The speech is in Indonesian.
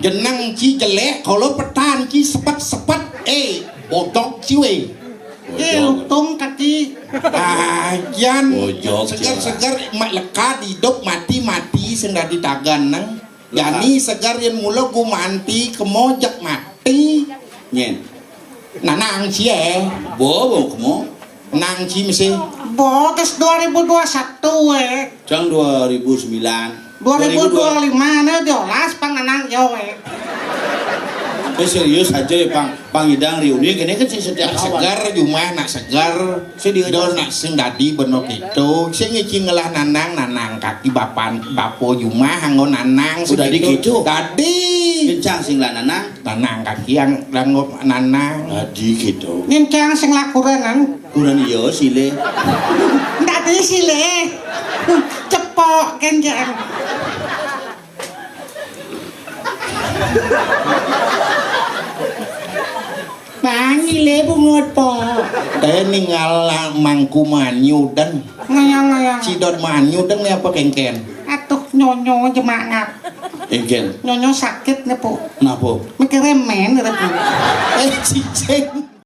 jenang ci jelek kalau petan ci sepat botok ciwe lutung kaki ajan segar mak lekat hidup mati senda ditagan nang yani segar yang mula gumanti kemojak mati nyen nanang cie bobo kemo nang ci mesti boges 2021 jang 2009 2025 na jolas panganang yo serius aja ya pang hidang reuni kene kan sih setiap awal segar cuma nak segar do nak sing dadi benok itu sing ngiki ngelah nanang kaki bapo cuma hanggo nanang sudah dikicu tadi kencang sing lah nanang kaki yang langgop nanang tadi gitu ngencang sing lakuranan kurang iyo sile ndak di sile cepok kenjang Pangi le bungot po. Teh ninggal mangku manyu dan ngayang cidot manyu dan apa kengken. Atuh nyonyo jemangat. engkel Nyonyo sakit nih po. napa Mikir remen gitu po. Cicing